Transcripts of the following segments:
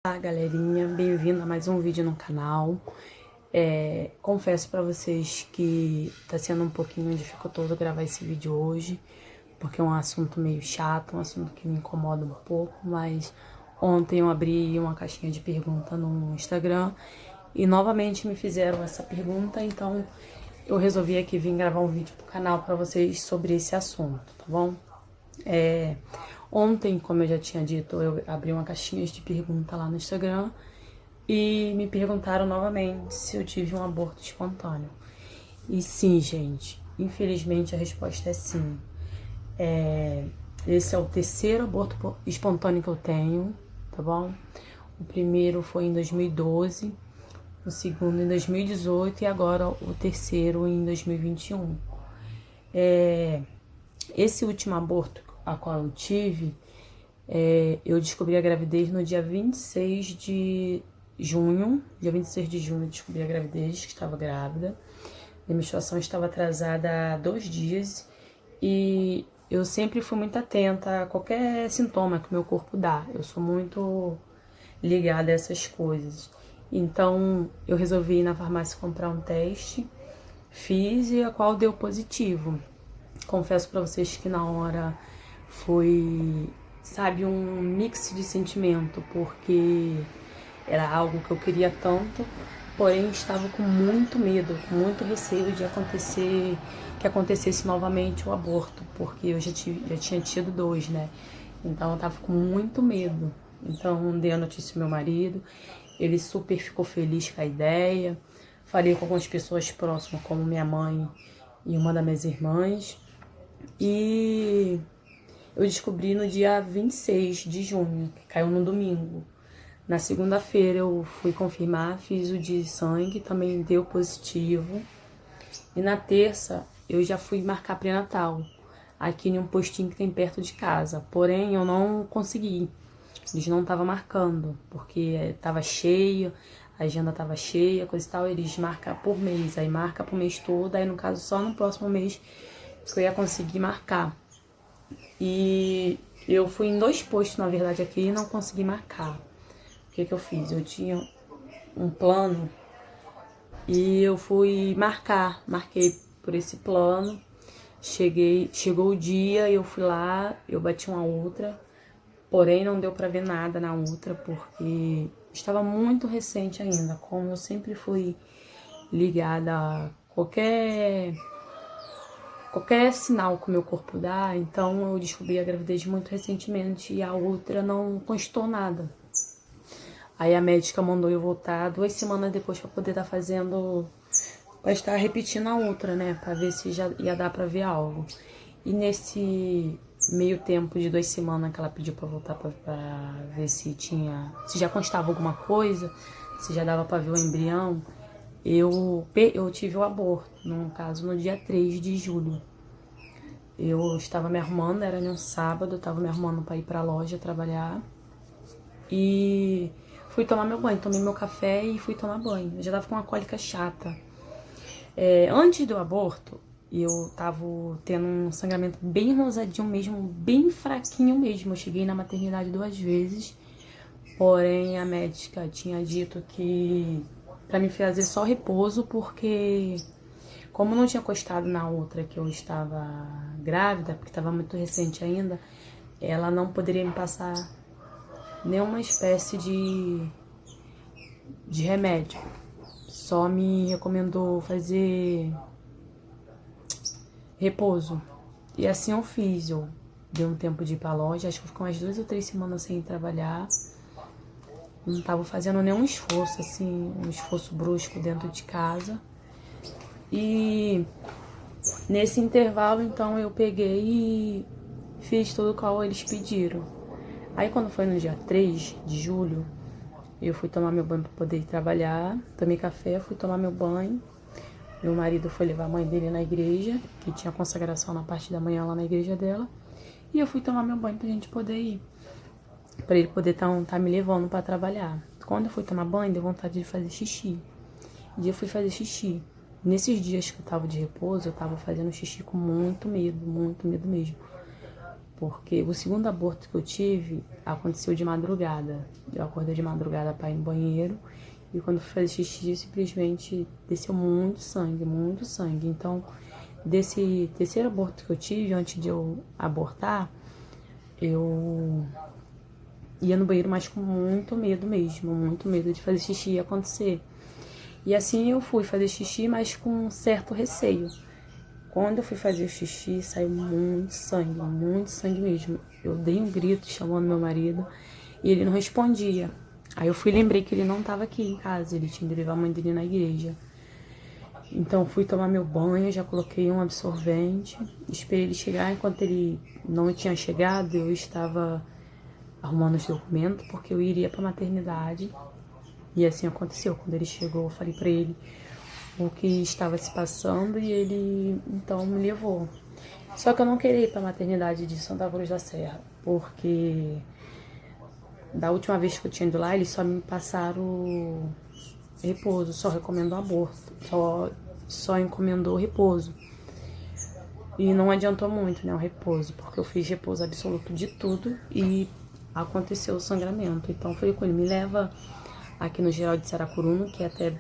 Olá, galerinha, bem-vindo a mais um vídeo no canal. Confesso pra vocês que tá sendo um pouquinho dificultoso gravar esse vídeo hoje, porque é um assunto meio chato, um assunto que me incomoda um pouco, mas ontem eu abri uma caixinha de pergunta no Instagram e novamente me fizeram essa pergunta, então eu resolvi aqui vir gravar um vídeo pro canal pra vocês sobre esse assunto, tá bom? Ontem, como eu já tinha dito, eu abri uma caixinha de pergunta lá no Instagram e me perguntaram novamente se eu tive um aborto espontâneo. E sim, gente, infelizmente a resposta é sim. Esse é o terceiro aborto espontâneo que eu tenho, tá bom? O primeiro foi em 2012, o segundo em 2018 e agora o terceiro em 2021. Esse último aborto a qual eu tive, eu descobri a gravidez no dia 26 de junho. Dia 26 de junho eu descobri a gravidez, que estava grávida. Minha menstruação estava atrasada há 2 dias e eu sempre fui muito atenta a qualquer sintoma que o meu corpo dá. Eu sou muito ligada a essas coisas. Então eu resolvi ir na farmácia comprar um teste, fiz e a qual deu positivo. Confesso pra vocês que na hora foi, sabe, um mix de sentimento, porque era algo que eu queria tanto, porém estava com muito medo, com muito receio de que acontecesse novamente o aborto, porque eu já tinha tido 2, né? Então eu tava com muito medo. Então dei a notícia ao meu marido, ele super ficou feliz com a ideia. Falei com algumas pessoas próximas, como minha mãe e uma das minhas irmãs. E eu descobri no dia 26 de junho, que caiu no domingo. Na segunda-feira eu fui confirmar, fiz o de sangue, também deu positivo. E na terça eu já fui marcar pré-natal, aqui em um postinho que tem perto de casa. Porém, eu não consegui. Eles não estavam marcando, porque estava cheio, a agenda estava cheia, coisa e tal. Eles marcam por mês, aí marca pro mês todo, aí no caso só no próximo mês que eu ia conseguir marcar. E eu fui em 2 postos, na verdade, aqui e não consegui marcar. O que eu fiz? Eu tinha um plano e eu fui marquei por esse plano. Chegou o dia, eu fui lá, eu bati uma outra, porém não deu pra ver nada na outra, porque estava muito recente ainda, como eu sempre fui ligada a qualquer sinal que o meu corpo dá, então eu descobri a gravidez muito recentemente e a outra não constou nada. Aí a médica mandou eu voltar 2 semanas depois pra poder estar fazendo, pra estar repetindo a outra, né, pra ver se já ia dar pra ver algo. E nesse meio tempo de 2 semanas que ela pediu pra voltar pra ver se já constava alguma coisa, se já dava pra ver o embrião, eu tive o aborto, no caso no dia 3 de julho. Eu estava me arrumando, era um sábado, eu estava me arrumando para ir para a loja trabalhar e fui tomar meu banho, tomei meu café e fui tomar banho. Eu já tava com uma cólica chata. Antes do aborto, eu tava tendo um sangramento bem rosadinho mesmo, bem fraquinho mesmo. Eu cheguei na maternidade 2 vezes, porém a médica tinha dito que para me fazer só repouso, porque como não tinha costado na outra que eu estava grávida, porque estava muito recente ainda, ela não poderia me passar nenhuma espécie de remédio. Só me recomendou fazer repouso. E assim eu fiz. Eu dei um tempo de ir pra loja, acho que eu fiquei umas 2 ou 3 semanas sem trabalhar. Não tava fazendo nenhum esforço, assim, um esforço brusco dentro de casa. E nesse intervalo, então, eu peguei e fiz tudo o que eles pediram. Aí, quando foi no dia 3 de julho, eu fui tomar meu banho para poder ir trabalhar. Tomei café, fui tomar meu banho. Meu marido foi levar a mãe dele na igreja, que tinha consagração na parte da manhã lá na igreja dela. E eu fui tomar meu banho pra gente poder ir. Pra ele poder tá me levando para trabalhar. Quando eu fui tomar banho, deu vontade de fazer xixi. E eu fui fazer xixi. Nesses dias que eu tava de repouso, eu tava fazendo xixi com muito medo mesmo. porque o segundo aborto que eu tive aconteceu de madrugada. Eu acordei de madrugada para ir no banheiro e quando fui fazer xixi, simplesmente desceu muito sangue, muito sangue. Então, desse terceiro aborto que eu tive, antes de eu abortar, eu ia no banheiro, mas com muito medo mesmo, muito medo de fazer xixi e acontecer. E assim eu fui fazer xixi, mas com um certo receio. Quando eu fui fazer o xixi, saiu muito sangue mesmo. Eu dei um grito chamando meu marido e ele não respondia. Aí eu lembrei que ele não estava aqui em casa, ele tinha ido levar a mãe dele na igreja. Então fui tomar meu banho, já coloquei um absorvente, esperei ele chegar. Enquanto ele não tinha chegado, eu estava arrumando os documentos, porque eu iria para maternidade. E assim aconteceu. Quando ele chegou, eu falei para ele o que estava se passando e ele então me levou. Só que eu não queria ir para a maternidade de Santa Cruz da Serra, porque da última vez que eu tinha ido lá, eles só me passaram repouso, só recomendou aborto, só encomendou repouso. E não adiantou muito, né, o repouso, porque eu fiz repouso absoluto de tudo e aconteceu o sangramento. Então eu falei com ele, me leva aqui no Geral de Saracuruno, que é até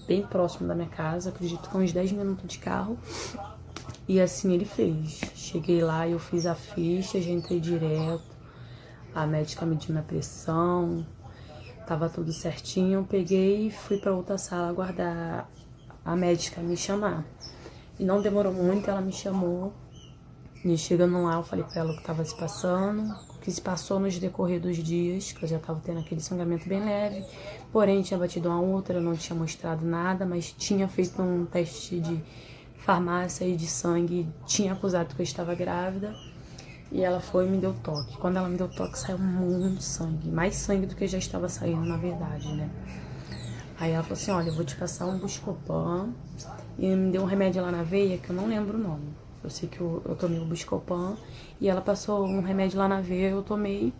bem próximo da minha casa, acredito que é uns 10 minutos de carro. E assim ele fez. Cheguei lá, eu fiz a ficha, já entrei direto. A médica mediu minha pressão, tava tudo certinho. Eu peguei e fui para outra sala aguardar a médica me chamar. E não demorou muito, ela me chamou. E chegando lá, eu falei para ela o que estava se passando, o que se passou nos decorrer dos dias, que eu já estava tendo aquele sangramento bem leve. Porém, tinha batido uma outra, não tinha mostrado nada, mas tinha feito um teste de farmácia e de sangue, tinha acusado que eu estava grávida. E ela foi e me deu toque. Quando ela me deu toque, saiu muito sangue. Mais sangue do que já estava saindo, na verdade, né? Aí ela falou assim, olha, eu vou te passar um Buscopan. E me deu um remédio lá na veia, que eu não lembro o nome. Eu sei que eu tomei o Buscopan. E ela passou um remédio lá na veia, eu tomei.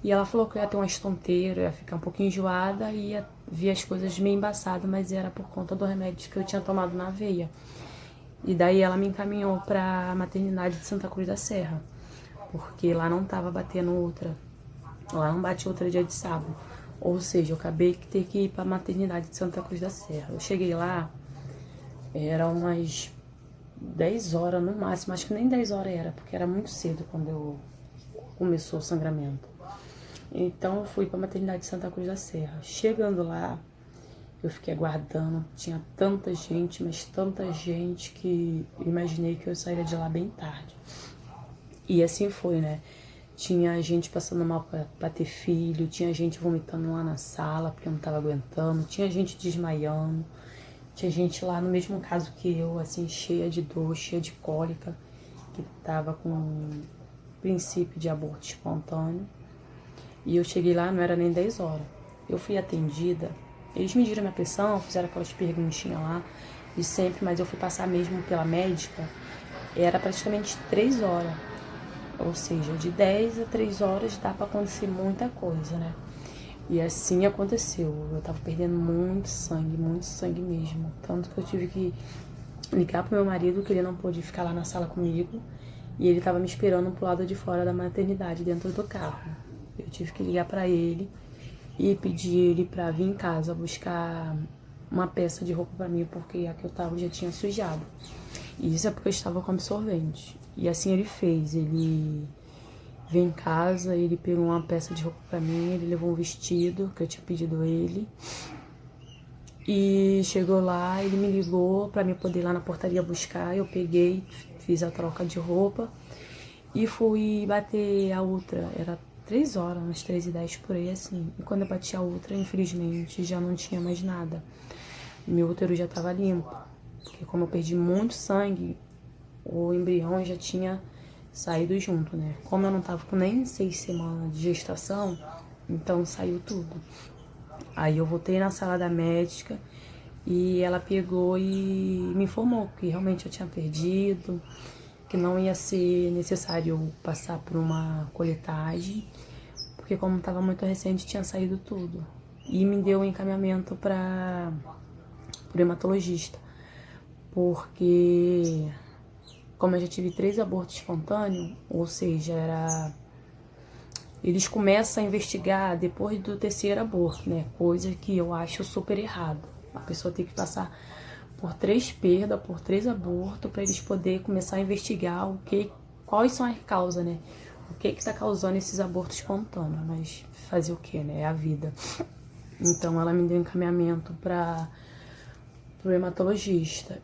E ela falou que eu ia ter uma estonteira, ia ficar um pouquinho enjoada e ia ver as coisas meio embaçadas, mas era por conta do remédio que eu tinha tomado na veia. E daí ela me encaminhou para a maternidade de Santa Cruz da Serra, porque lá não tava batendo outra. Lá não bate outra dia de sábado. Ou seja, eu acabei de ter que ir para a maternidade de Santa Cruz da Serra. Eu cheguei lá, era umas 10 horas no máximo, acho que nem 10 horas era, porque era muito cedo quando começou o sangramento. Então eu fui para a maternidade de Santa Cruz da Serra. Chegando lá, eu fiquei aguardando, tinha tanta gente, mas tanta gente que imaginei que eu sairia de lá bem tarde. E assim foi, né? Tinha gente passando mal pra ter filho, tinha gente vomitando lá na sala porque eu não tava aguentando, tinha gente desmaiando, tinha gente lá no mesmo caso que eu, assim, cheia de dor, cheia de cólica, que tava com princípio de aborto espontâneo. E eu cheguei lá, não era nem 10 horas. Eu fui atendida, eles mediram minha pressão, fizeram aquelas perguntinhas lá, de sempre, mas eu fui passar mesmo pela médica, era praticamente 3 horas. Ou seja, de 10 a 3 horas dá pra acontecer muita coisa, né? E assim aconteceu. Eu tava perdendo muito sangue mesmo. Tanto que eu tive que ligar pro meu marido, que ele não pôde ficar lá na sala comigo. E ele tava me esperando pro lado de fora da maternidade, dentro do carro. Eu tive que ligar pra ele e pedir ele pra vir em casa buscar uma peça de roupa pra mim, porque a que eu tava já tinha sujado. E isso é porque eu estava com absorvente. E assim ele fez, ele veio em casa, ele pegou uma peça de roupa pra mim, ele levou um vestido que eu tinha pedido ele. E chegou lá, ele me ligou pra mim poder ir lá na portaria buscar, eu peguei, fiz a troca de roupa e fui bater a outra, era 3 horas, umas 3h10 por aí assim. E quando eu bati a outra, infelizmente, já não tinha mais nada. Meu útero já tava limpo, porque como eu perdi muito sangue, o embrião já tinha saído junto, né? Como eu não tava com nem 6 semanas de gestação, então saiu tudo. Aí eu voltei na sala da médica e ela pegou e me informou que realmente eu tinha perdido, que não ia ser necessário passar por uma coletagem, porque como estava muito recente, tinha saído tudo. E me deu um encaminhamento para o hematologista, porque como eu já tive 3 abortos espontâneos, ou seja, eles começam a investigar depois do 3º aborto, né? Coisa que eu acho super errado. A pessoa tem que passar por 3 perdas, por 3 abortos, para eles poderem começar a investigar quais são as causas, né? O que está causando esses abortos espontâneos. Mas fazer o que, né? É a vida. Então ela me deu encaminhamento para o hematologista.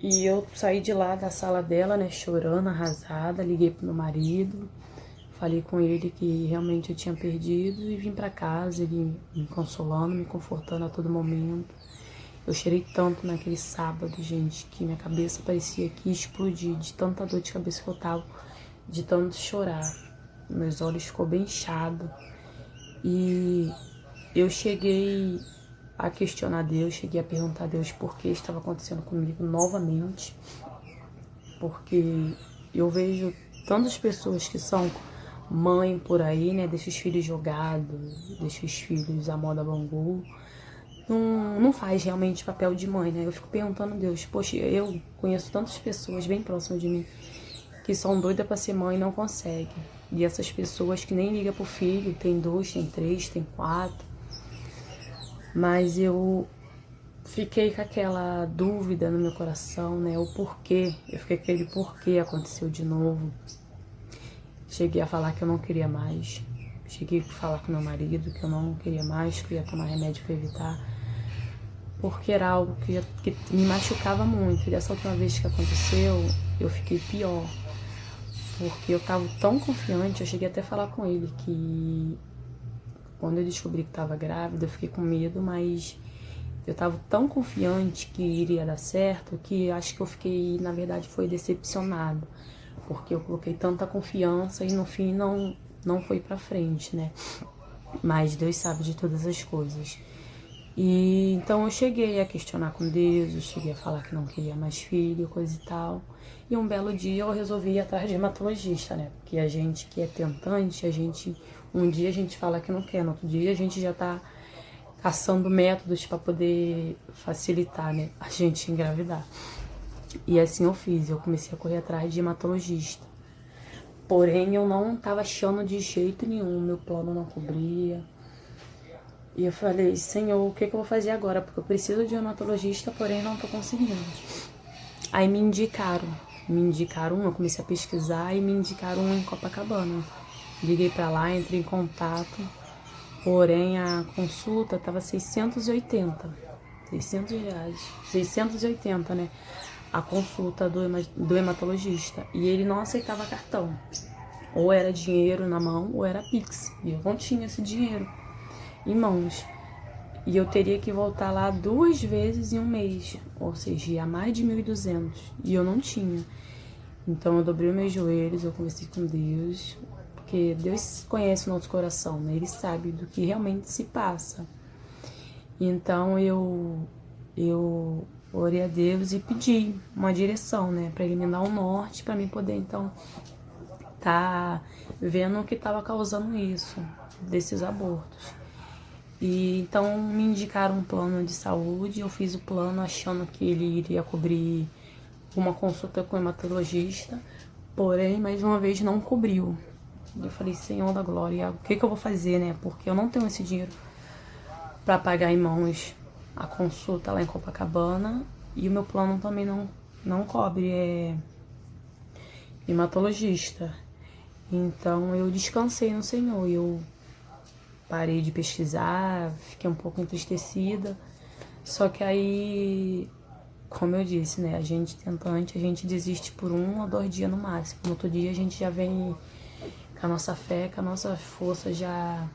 E eu saí de lá da sala dela, né, chorando, arrasada, liguei pro meu marido, falei com ele que realmente eu tinha perdido e vim para casa, ele me consolando, me confortando a todo momento. Eu chorei tanto naquele sábado, gente, que minha cabeça parecia que ia explodir de tanta dor de cabeça que eu tava, de tanto chorar. Meus olhos ficou bem inchados. E eu cheguei a questionar Deus, cheguei a perguntar a Deus por que estava acontecendo comigo novamente. Porque eu vejo tantas pessoas que são mãe por aí, né? Deixa os filhos jogados, deixa os filhos à moda bambu. Não faz realmente papel de mãe, né? Eu fico perguntando a Deus, poxa, eu conheço tantas pessoas bem próximas de mim que são doidas pra ser mãe e não conseguem. E essas pessoas que nem ligam pro filho, tem 2, tem 3, tem 4. Mas eu fiquei com aquela dúvida no meu coração, né? O porquê. Eu fiquei com aquele porquê aconteceu de novo. Cheguei a falar que eu não queria mais. Cheguei a falar com meu marido que eu não queria mais, que eu ia tomar remédio para evitar. Porque era algo que me machucava muito. E dessa última vez que aconteceu, eu fiquei pior. Porque eu tava tão confiante, eu cheguei até a falar com ele que quando eu descobri que estava grávida, eu fiquei com medo, mas eu tava tão confiante que iria dar certo que acho que eu fiquei, na verdade, foi decepcionado. Porque eu coloquei tanta confiança e no fim não foi pra frente, né? Mas Deus sabe de todas as coisas. E então eu cheguei a questionar com Deus, eu cheguei a falar que não queria mais filho, coisa e tal. E um belo dia eu resolvi ir atrás de hematologista, né? Porque a gente que é tentante, um dia a gente fala que não quer, no outro dia a gente já tá caçando métodos para poder facilitar, né, a gente engravidar. E assim eu fiz, eu comecei a correr atrás de hematologista. Porém, eu não tava achando de jeito nenhum, meu plano não cobria. E eu falei, Senhor, o que eu vou fazer agora? Porque eu preciso de um hematologista, porém não tô conseguindo. Aí me indicaram um, eu comecei a pesquisar e me indicaram um em Copacabana. Liguei pra lá, entrei em contato, porém a consulta tava 680, R$ 680, né? A consulta do hematologista. E ele não aceitava cartão. Ou era dinheiro na mão, ou era Pix. E eu não tinha esse dinheiro em mãos. E eu teria que voltar lá 2 vezes em um mês. Ou seja, ia mais de 1.200. E eu não tinha. Então eu dobrei os meus joelhos, eu conversei com Deus. Porque Deus conhece o nosso coração, né? Ele sabe do que realmente se passa. Então eu orei a Deus e pedi uma direção, né, para ele me dar um norte, para mim poder então tá vendo o que estava causando isso, desses abortos. E então me indicaram um plano de saúde, eu fiz o plano achando que ele iria cobrir uma consulta com o hematologista, porém mais uma vez não cobriu. Eu falei, Senhor da glória, o que eu vou fazer, né? Porque eu não tenho esse dinheiro para pagar em mãos a consulta lá em Copacabana e o meu plano também não cobre hematologista. Então eu descansei no Senhor, eu parei de pesquisar, fiquei um pouco entristecida. Só que aí, como eu disse, né, a gente tentante, a gente desiste por 1 ou 2 dias no máximo. No outro dia a gente já vem com a nossa fé, com a nossa força já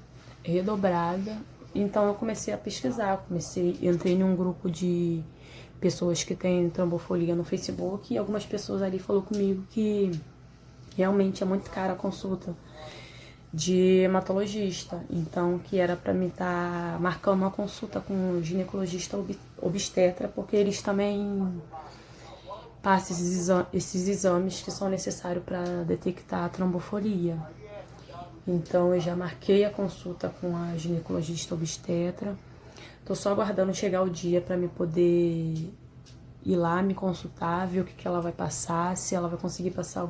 redobrada. Então eu comecei a pesquisar, entrei em um grupo de pessoas que têm trombofolia no Facebook e algumas pessoas ali falaram comigo que realmente é muito cara a consulta de hematologista. Então que era para mim estar marcando uma consulta com um ginecologista obstetra, porque eles também passam esses exames que são necessários para detectar a trombofolia. Então eu já marquei a consulta com a ginecologista obstetra. Tô só aguardando chegar o dia para me poder ir lá me consultar, ver o que ela vai passar, se ela vai conseguir passar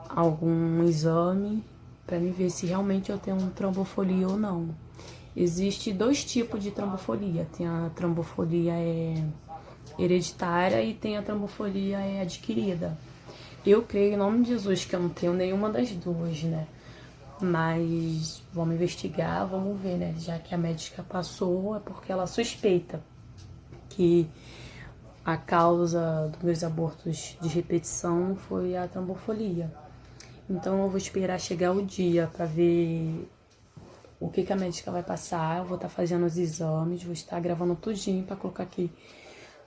algum exame para me ver se realmente eu tenho trombofolia ou não. Existe 2 tipos de trombofolia. Tem a trombofolia hereditária e tem a trombofolia adquirida. Eu creio em nome de Jesus que eu não tenho nenhuma das duas, né? Mas vamos investigar, vamos ver, né? Já que a médica passou, é porque ela suspeita que a causa dos meus abortos de repetição foi a trombofolia. Então eu vou esperar chegar o dia para ver o que a médica vai passar. Eu vou estar fazendo os exames, vou estar gravando tudinho para colocar aqui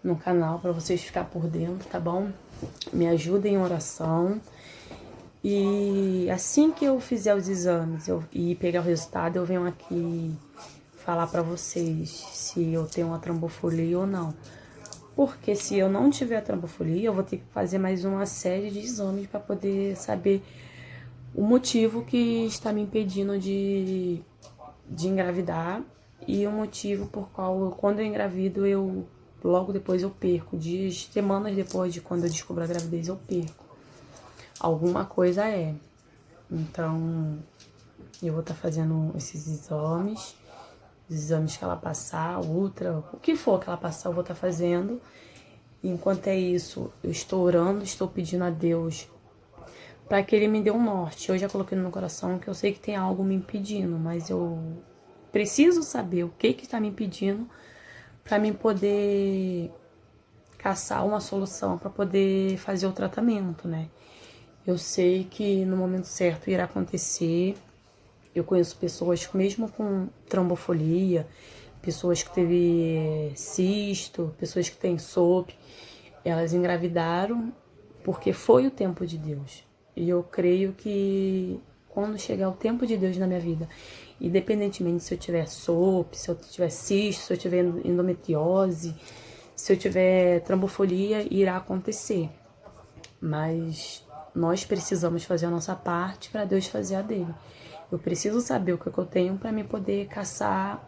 no canal para vocês ficar por dentro, tá bom? Me ajudem em oração. E assim que eu fizer os exames e pegar o resultado, eu venho aqui falar para vocês se eu tenho uma trombofolia ou não. Porque se eu não tiver trombofolia, eu vou ter que fazer mais uma série de exames para poder saber o motivo que está me impedindo de engravidar e o motivo por qual quando eu engravido, logo depois eu perco. Dias, semanas depois de quando eu descubro a gravidez, eu perco. Alguma coisa é. Então, eu vou estar fazendo esses exames, os exames que ela passar, ultra, o que for que ela passar, eu vou estar fazendo. Enquanto é isso, eu estou orando, estou pedindo a Deus para que Ele me dê um norte. Eu já coloquei no meu coração que eu sei que tem algo me impedindo, mas eu preciso saber o que está me impedindo para mim poder caçar uma solução, para poder fazer o tratamento, né? Eu sei que no momento certo irá acontecer. Eu conheço pessoas, mesmo com trombofolia, pessoas que teve cisto, pessoas que têm SOP, elas engravidaram porque foi o tempo de Deus. E eu creio que quando chegar o tempo de Deus na minha vida, independentemente se eu tiver SOP, se eu tiver cisto, se eu tiver endometriose, se eu tiver trombofolia, irá acontecer. Mas nós precisamos fazer a nossa parte para Deus fazer a dele. Eu preciso saber o que eu tenho para me poder caçar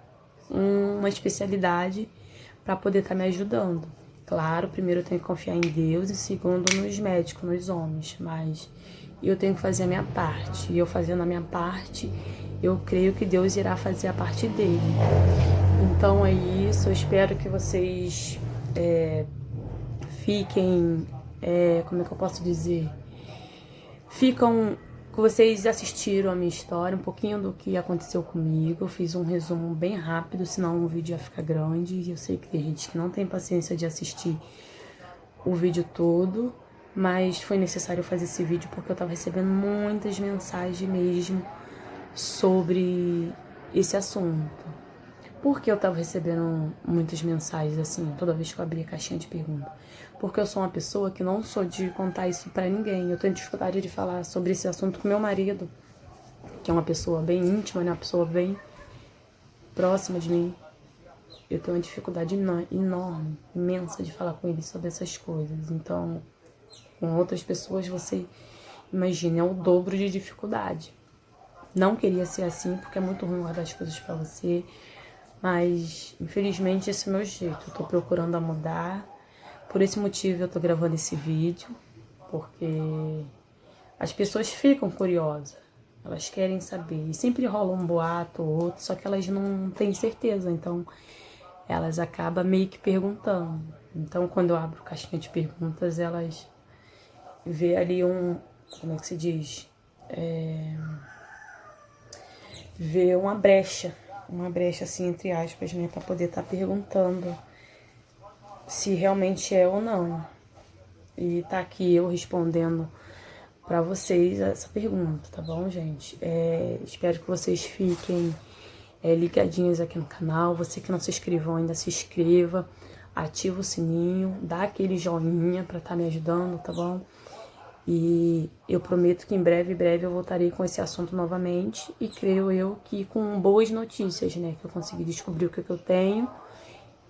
uma especialidade para poder estar me ajudando. Claro, primeiro eu tenho que confiar em Deus e segundo nos médicos, nos homens, mas eu tenho que fazer a minha parte. E eu fazendo a minha parte, eu creio que Deus irá fazer a parte dele. Então é isso, eu espero que vocês fiquem, como é que eu posso dizer? Que vocês assistiram a minha história, um pouquinho do que aconteceu comigo. Eu fiz um resumo bem rápido, senão o vídeo ia ficar grande. E eu sei que tem gente que não tem paciência de assistir o vídeo todo, mas foi necessário fazer esse vídeo porque eu tava recebendo muitas mensagens mesmo sobre esse assunto. Por que eu tava recebendo muitas mensagens assim, toda vez que eu abria a caixinha de perguntas? Porque eu sou uma pessoa que não sou de contar isso pra ninguém. Eu tenho dificuldade de falar sobre esse assunto com meu marido, que é uma pessoa bem íntima, né? Uma pessoa bem próxima de mim. Eu tenho uma dificuldade enorme, imensa de falar com ele sobre essas coisas. Então, com outras pessoas, você imagina, é o dobro de dificuldade. Não queria ser assim, porque é muito ruim guardar as coisas pra você. Mas, infelizmente, esse é o meu jeito. Eu tô procurando mudar. Por esse motivo, eu tô gravando esse vídeo. Porque as pessoas ficam curiosas. Elas querem saber. E sempre rola um boato ou outro, só que elas não têm certeza. Então, elas acabam meio que perguntando. Então, quando eu abro caixinha de perguntas, elas vê ali como é que se diz? Vê uma brecha assim, entre aspas, né, para poder estar perguntando se realmente é ou não. E tá aqui eu respondendo para vocês essa pergunta, tá bom, gente? Espero que vocês fiquem ligadinhos aqui no canal. Você que não se inscreveu ainda, se inscreva, ativa o sininho, dá aquele joinha para estar me ajudando, tá bom? E eu prometo que em breve eu voltarei com esse assunto novamente. E creio eu que com boas notícias, né? Que eu consegui descobrir o que eu tenho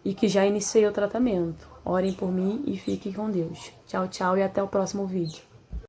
e que já iniciei o tratamento. Orem por mim e fiquem com Deus. Tchau, tchau e até o próximo vídeo.